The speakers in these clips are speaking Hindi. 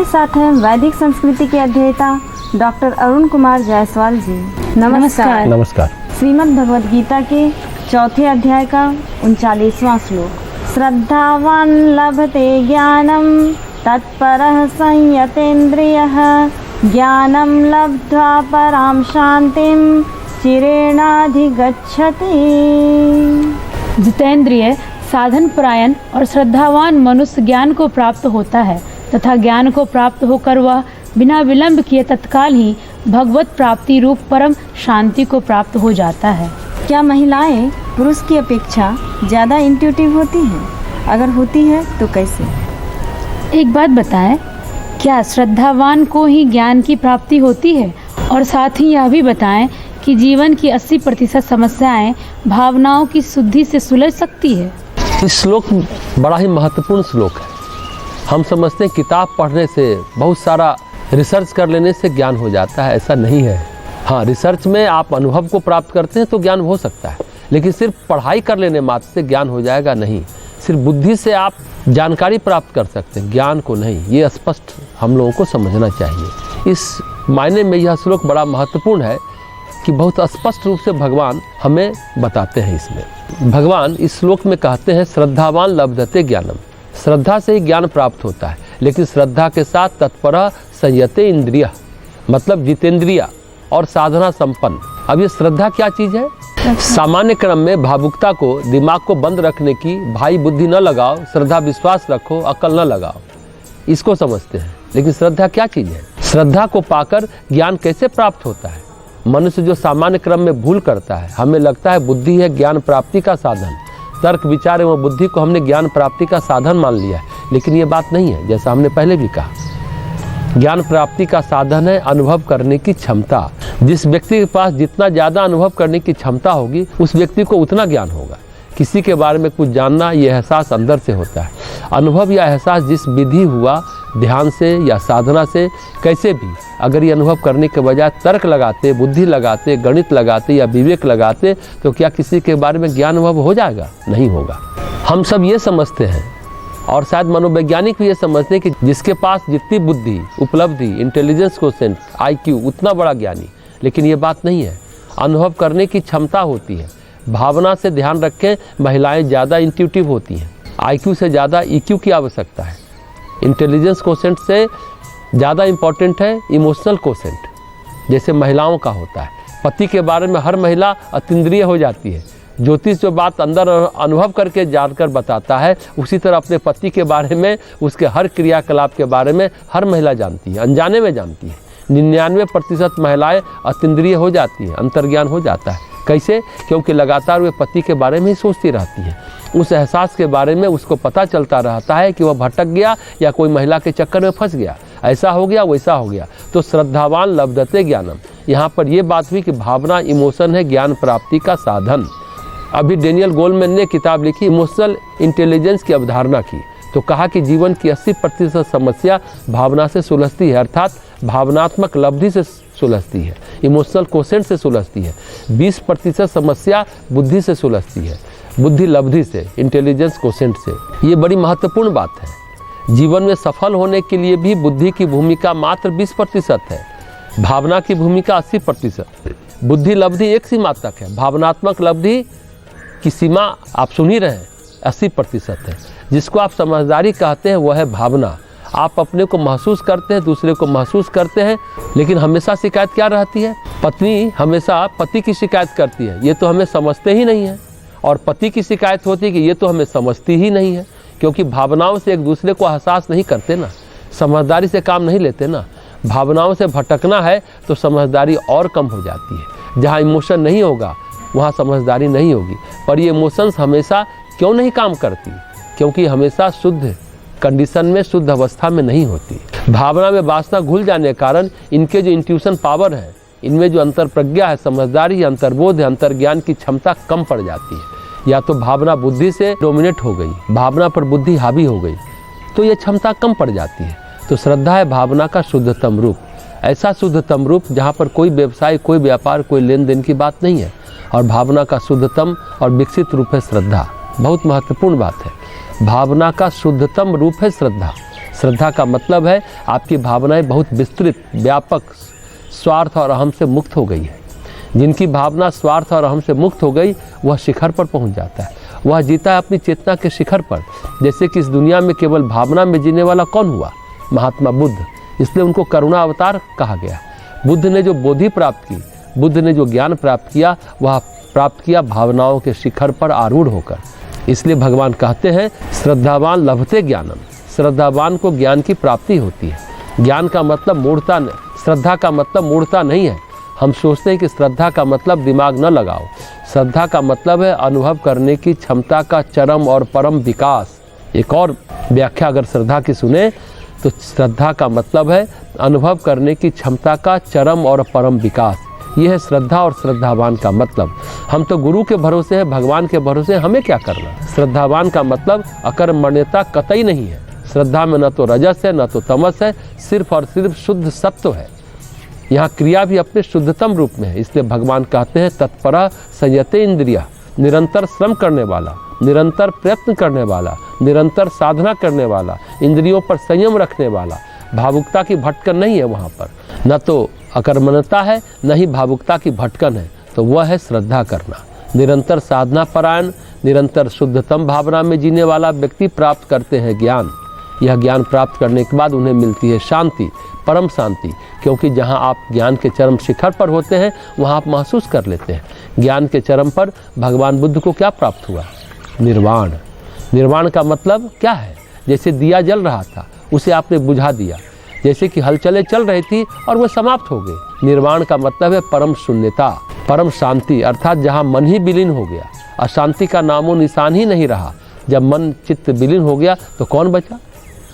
साथ हैं वैदिक संस्कृति के अध्येता डॉक्टर अरुण कुमार जायसवाल जी। नमस्कार। नमस्कार। श्रीमद् भगवद गीता के चौथे अध्याय का 39वां श्लोक, श्रद्धावान लभते ज्ञानम तत्परः संयतेन्द्रियः ज्ञानम लब्ध्वा पराम शांतिम चिरेणाधिगच्छति। जितेंद्रिय, साधन परायण और श्रद्धावान मनुष्य ज्ञान को प्राप्त होता है तथा ज्ञान को प्राप्त होकर वह बिना विलंब किए तत्काल ही भगवत प्राप्ति रूप परम शांति को प्राप्त हो जाता है। क्या महिलाएं पुरुष की अपेक्षा ज़्यादा इंट्यूटिव होती हैं? अगर होती है तो कैसे? एक बात बताएं, क्या श्रद्धावान को ही ज्ञान की प्राप्ति होती है? और साथ ही यह भी बताएं कि जीवन की 80% समस्याएं भावनाओं की शुद्धि से सुलझ सकती है। इस श्लोक बड़ा ही महत्वपूर्ण श्लोक है। हम समझते हैं किताब पढ़ने से, बहुत सारा रिसर्च कर लेने से ज्ञान हो जाता है। ऐसा नहीं है। हाँ, रिसर्च में आप अनुभव को प्राप्त करते हैं तो ज्ञान हो सकता है, लेकिन सिर्फ पढ़ाई कर लेने मात्र से ज्ञान हो जाएगा नहीं। सिर्फ बुद्धि से आप जानकारी प्राप्त कर सकते हैं, ज्ञान को नहीं। ये स्पष्ट हम लोगों को समझना चाहिए। इस मायने में यह श्लोक बड़ा महत्वपूर्ण है कि बहुत स्पष्ट रूप से भगवान हमें बताते हैं। इसमें भगवान इस श्लोक में कहते हैं, श्रद्धावान लभते ज्ञानम। श्रद्धा से ही ज्ञान प्राप्त होता है, लेकिन श्रद्धा के साथ तत्पर संयते इंद्रिय, मतलब जितेंद्रिय और साधना संपन्न। अब ये श्रद्धा क्या चीज़ है? सामान्य क्रम में भावुकता को, दिमाग को बंद रखने की, भाई बुद्धि न लगाओ, श्रद्धा विश्वास रखो, अकल न लगाओ, इसको समझते हैं। लेकिन श्रद्धा क्या चीज़ है? श्रद्धा को पाकर ज्ञान कैसे प्राप्त होता है? मनुष्य जो सामान्य क्रम में भूल करता है, हमें लगता है बुद्धि है ज्ञान प्राप्ति का साधन, तर्क विचार एवं बुद्धि को हमने ज्ञान प्राप्ति का साधन मान लिया है, लेकिन ये बात नहीं है। जैसा हमने पहले भी कहा, ज्ञान प्राप्ति का साधन है अनुभव करने की क्षमता। जिस व्यक्ति के पास जितना ज़्यादा अनुभव करने की क्षमता होगी, उस व्यक्ति को उतना ज्ञान होगा। किसी के बारे में कुछ जानना, ये एहसास अंदर से होता है। अनुभव या एहसास जिस विधि हुआ, ध्यान से या साधना से, कैसे भी, अगर ये अनुभव करने के बजाय तर्क लगाते, बुद्धि लगाते, गणित लगाते या विवेक लगाते, तो क्या किसी के बारे में ज्ञान अनुभव हो जाएगा? नहीं होगा। हम सब ये समझते हैं, और शायद मनोवैज्ञानिक भी ये समझते हैं कि जिसके पास जितनी बुद्धि, उपलब्धि, इंटेलिजेंस कोशेंट, IQ, उतना बड़ा ज्ञानी। लेकिन ये बात नहीं है। अनुभव करने की क्षमता होती है। भावना से ध्यान रखें, महिलाएं ज़्यादा इंट्यूटिव होती हैं। IQ से ज़्यादा EQ की आवश्यकता है। इंटेलिजेंस कोशेंट से ज़्यादा इम्पॉर्टेंट है इमोशनल कोशेंट, जैसे महिलाओं का होता है। पति के बारे में हर महिला अतीन्द्रिय हो जाती है। ज्योतिष जो बात अंदर अनुभव करके जानकर बताता है, उसी तरह अपने पति के बारे में, उसके हर क्रियाकलाप के बारे में हर महिला जानती है, अनजाने में जानती है। 99% महिलाएं अतीन्द्रिय हो जाती हैं, अंतर्ज्ञान हो जाता है। कैसे? क्योंकि लगातार वे पति के बारे में ही सोचती रहती हैं। उस एहसास के बारे में उसको पता चलता रहता है कि वह भटक गया या कोई महिला के चक्कर में फंस गया, ऐसा हो गया, वैसा हो गया। तो श्रद्धावान लभते ज्ञानम, यहाँ पर यह बात हुई कि भावना, इमोशन है ज्ञान प्राप्ति का साधन। अभी डेनियल गोलमैन ने किताब लिखी इमोशनल इंटेलिजेंस की अवधारणा की, तो कहा कि जीवन की 80% समस्या भावना से सुलझती है, अर्थात भावनात्मक लब्धि से सुलझती है, इमोशनल कोशेंट से सुलझती है। 20% समस्या बुद्धि से सुलझती है, बुद्धि लब्धि से, इंटेलिजेंस कोशेंट से। ये बड़ी महत्वपूर्ण बात है। जीवन में सफल होने के लिए भी बुद्धि की भूमिका मात्र 20% है, भावना की भूमिका 80%। बुद्धि लब्धि एक सीमा तक है, भावनात्मक लब्धि की सीमा आप सुन ही रहे हैं 80% है। जिसको आप समझदारी कहते हैं वह है भावना। आप अपने को महसूस करते हैं, दूसरे को महसूस करते हैं, लेकिन हमेशा शिकायत क्या रहती है? पत्नी हमेशा पति की शिकायत करती है, ये तो हमें समझते ही नहीं है। और पति की शिकायत होती है कि ये तो हमें समझती ही नहीं है, क्योंकि भावनाओं से एक दूसरे को एहसास नहीं करते ना, समझदारी से काम नहीं लेते ना। भावनाओं से भटकना है तो समझदारी और कम हो जाती है। जहाँ इमोशन नहीं होगा वहाँ समझदारी नहीं होगी। पर ये इमोशंस हमेशा क्यों नहीं काम करती? क्योंकि हमेशा शुद्ध कंडीशन में, शुद्ध अवस्था में नहीं होती। भावना में वासना घुल जाने के कारण इनके जो इंट्यूशन पावर है, इनमें जो अंतर प्रज्ञा है, समझदारी, अंतर्बोध है, अंतर्ज्ञान की क्षमता कम पड़ जाती है। या तो भावना बुद्धि से डोमिनेट हो गई, भावना पर बुद्धि हावी हो गई, तो ये क्षमता कम पड़ जाती है। तो श्रद्धा है भावना का शुद्धतम रूप, ऐसा शुद्धतम रूप जहाँ पर कोई व्यवसाय, कोई व्यापार, कोई लेन देन की बात नहीं है। और भावना का शुद्धतम और विकसित रूप है श्रद्धा। बहुत महत्वपूर्ण बात है। भावना का शुद्धतम रूप है श्रद्धा। श्रद्धा का मतलब है आपकी भावनाएं बहुत विस्तृत, व्यापक, स्वार्थ और अहम से मुक्त हो गई है। जिनकी भावना स्वार्थ और अहम से मुक्त हो गई वह शिखर पर पहुंच जाता है, वह जीता है अपनी चेतना के शिखर पर। जैसे कि इस दुनिया में केवल भावना में जीने वाला कौन हुआ? महात्मा बुद्ध, इसलिए उनको करुणा अवतार कहा गया। बुद्ध ने जो बोधि प्राप्त की, बुद्ध ने जो ज्ञान प्राप्त किया, वह प्राप्त किया भावनाओं के शिखर पर आरूढ़ होकर। इसलिए भगवान कहते हैं श्रद्धावान लभते ज्ञानम, श्रद्धावान को ज्ञान की प्राप्ति होती है। ज्ञान का मतलब मूढ़ता, श्रद्धा का मतलब मूढ़ता नहीं है। हम सोचते हैं कि श्रद्धा का मतलब दिमाग न लगाओ। श्रद्धा का मतलब है अनुभव करने की क्षमता का चरम और परम विकास। एक और व्याख्या अगर श्रद्धा की सुने तो श्रद्धा का मतलब है अनुभव करने की क्षमता का चरम और परम विकास। यह है श्रद्धा और श्रद्धावान का मतलब। हम तो गुरु के भरोसे हैं, भगवान के भरोसे, हमें क्या करना। श्रद्धावान का मतलब अकर्मण्यता कतई नहीं है। श्रद्धा में न तो रजस है न तो तमस है, सिर्फ और सिर्फ शुद्ध सत्व है। यहाँ क्रिया भी अपने शुद्धतम रूप में है। इसलिए भगवान कहते हैं तत्परा संयते इंद्रिया, निरंतर श्रम करने वाला, निरंतर प्रयत्न करने वाला, निरंतर साधना करने वाला, इंद्रियों पर संयम रखने वाला। भावुकता की भटकन नहीं है वहाँ पर, न तो अकर्मण्यता है न ही भावुकता की भटकन है। तो वह है श्रद्धा करना। निरंतर साधना परायण, निरंतर शुद्धतम भावना में जीने वाला व्यक्ति प्राप्त करते हैं ज्ञान। यह ज्ञान प्राप्त करने के बाद उन्हें मिलती है शांति, परम शांति। क्योंकि जहाँ आप ज्ञान के चरम शिखर पर होते हैं वहाँ आप महसूस कर लेते हैं। ज्ञान के चरम पर भगवान बुद्ध को क्या प्राप्त हुआ? निर्वाण। निर्वाण का मतलब क्या है? जैसे दिया जल रहा था, उसे आपने बुझा दिया। जैसे कि हलचलें चल रही थी और वह समाप्त हो गई। निर्वाण का मतलब है परम शून्यता, परम शांति, अर्थात जहाँ मन ही विलीन हो गया, अशांति का नामो निशान ही नहीं रहा। जब मन चित्त विलीन हो गया तो कौन बचा?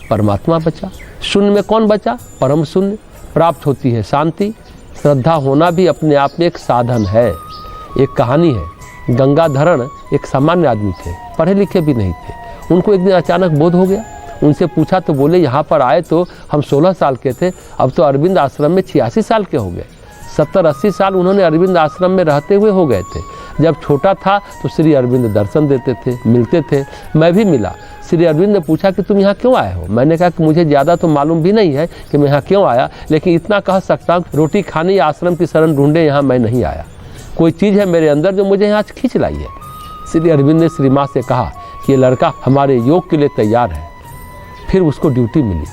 परमात्मा बचा। शून्य में कौन बचा? परम शून्य। प्राप्त होती है शांति। श्रद्धा होना भी अपने आप में एक साधन है। एक कहानी है, गंगाधरण एक सामान्य आदमी थे, पढ़े लिखे भी नहीं थे। उनको एक दिन अचानक बोध हो गया। उनसे पूछा तो बोले यहाँ पर आए तो हम 16 साल के थे, अब तो अरविंद आश्रम में 86 साल के हो गए। 70-80 साल उन्होंने अरविंद आश्रम में रहते हुए हो गए थे। जब छोटा था तो श्री अरविंद दर्शन देते थे, मिलते थे, मैं भी मिला। श्री अरविंद ने पूछा कि तुम यहाँ क्यों आए हो? मैंने कहा कि मुझे ज़्यादा तो मालूम भी नहीं है कि मैं यहाँ क्यों आया, लेकिन इतना कह सकता हूँ रोटी खाने या आश्रम की शरण ढूंढे यहाँ मैं नहीं आया। कोई चीज़ है मेरे अंदर जो मुझे यहाँ खींच लाई है। श्री अरविंद ने श्री माँ से कहा कि ये लड़का हमारे योग के लिए तैयार है। फिर उसको ड्यूटी मिली।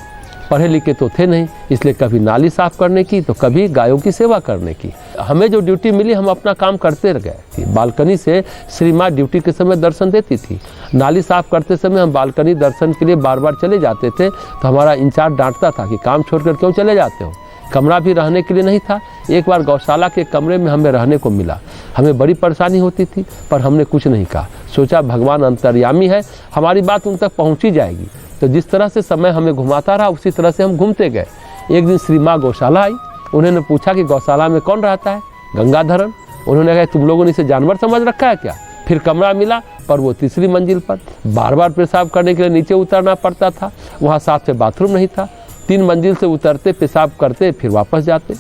पढ़े लिखे तो थे नहीं, इसलिए कभी नाली साफ करने की तो कभी गायों की सेवा करने की। हमें जो ड्यूटी मिली हम अपना काम करते रह गए। बालकनी से श्री माँ ड्यूटी के समय दर्शन देती थी। नाली साफ करते समय हम बालकनी दर्शन के लिए बार बार चले जाते थे तो हमारा इंचार्ज डांटता था कि काम छोड़कर क्यों चले जाते हो। कमरा भी रहने के लिए नहीं था। एक बार गौशाला के कमरे में हमें रहने को मिला। हमें बड़ी परेशानी होती थी पर हमने कुछ नहीं कहा। सोचा भगवान अंतर्यामी है, हमारी बात उन तक पहुँची जाएगी। तो जिस तरह से समय हमें घुमाता रहा उसी तरह से हम घूमते गए। एक दिन श्री माँ गौशाला आई। उन्होंने पूछा कि गौशाला में कौन रहता है? गंगाधरण। उन्होंने कहा तुम लोगों ने इसे जानवर समझ रखा है क्या? फिर कमरा मिला पर वो 3री मंजिल पर। बार बार पेशाब करने के लिए नीचे उतरना पड़ता था। वहाँ साथ से बाथरूम नहीं था। 3 मंजिल से उतरते, पेशाब करते, फिर वापस जाते।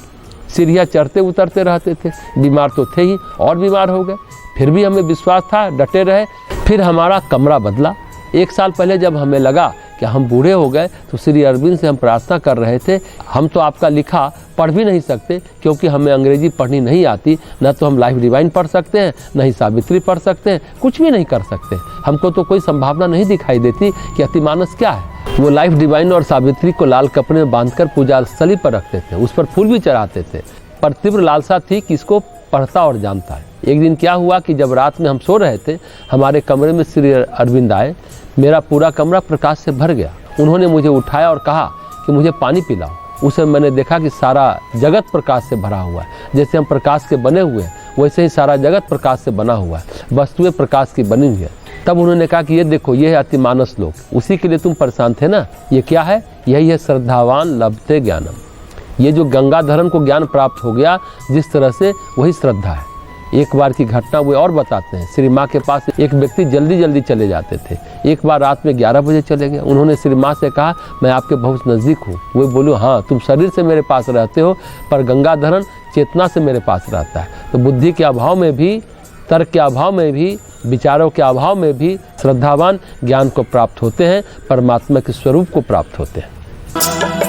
सीढ़ियाँ चढ़ते उतरते रहते थे। बीमार तो थे ही और बीमार हो गए। फिर भी हमें विश्वास था, डटे रहे। फिर हमारा कमरा बदला। 1 साल पहले जब हमें लगा कि हम बूढ़े हो गए तो श्री अरविंद से हम प्रार्थना कर रहे थे, हम तो आपका लिखा पढ़ भी नहीं सकते क्योंकि हमें अंग्रेजी पढ़नी नहीं आती। न तो हम लाइफ डिवाइन पढ़ सकते हैं, न ही सावित्री पढ़ सकते हैं, कुछ भी नहीं कर सकते। हमको तो कोई संभावना नहीं दिखाई देती कि अतिमानस क्या है। वो लाइफ डिवाइन और सावित्री को लाल कपड़े में बांधकर पूजा स्थली पर रखते थे, उस पर फूल भी चढ़ाते थे। पर तीव्र लालसा थी कि इसको पढ़ता और जानता है। एक दिन क्या हुआ कि जब रात में हम सो रहे थे, हमारे कमरे में श्री अरविंद आए। मेरा पूरा कमरा प्रकाश से भर गया। उन्होंने मुझे उठाया और कहा कि मुझे पानी पिलाओ। उसे मैंने देखा कि सारा जगत प्रकाश से भरा हुआ है। जैसे हम प्रकाश के बने हुए हैं वैसे ही सारा जगत प्रकाश से बना हुआ है, वस्तुएं प्रकाश की बनी हुई है। तब उन्होंने कहा कि ये देखो, ये है अतिमानस लोक, उसी के लिए तुम परेशान थे ना। ये क्या है? यही है श्रद्धावान लभते ज्ञानम। ये जो गंगाधरण को ज्ञान प्राप्त हो गया जिस तरह से, वही श्रद्धा है। एक बार की घटना वो और बताते हैं। श्री माँ के पास एक व्यक्ति जल्दी जल्दी चले जाते थे। एक बार रात में 11 बजे चले गए। उन्होंने श्री माँ से कहा मैं आपके बहुत नज़दीक हूँ। वो बोलो हाँ, तुम शरीर से मेरे पास रहते हो पर गंगाधरण चेतना से मेरे पास रहता है। तो बुद्धि के अभाव में भी, तर्क के अभाव में भी, विचारों के अभाव में भी श्रद्धावान ज्ञान को प्राप्त होते हैं, परमात्मा के स्वरूप को प्राप्त होते हैं। है।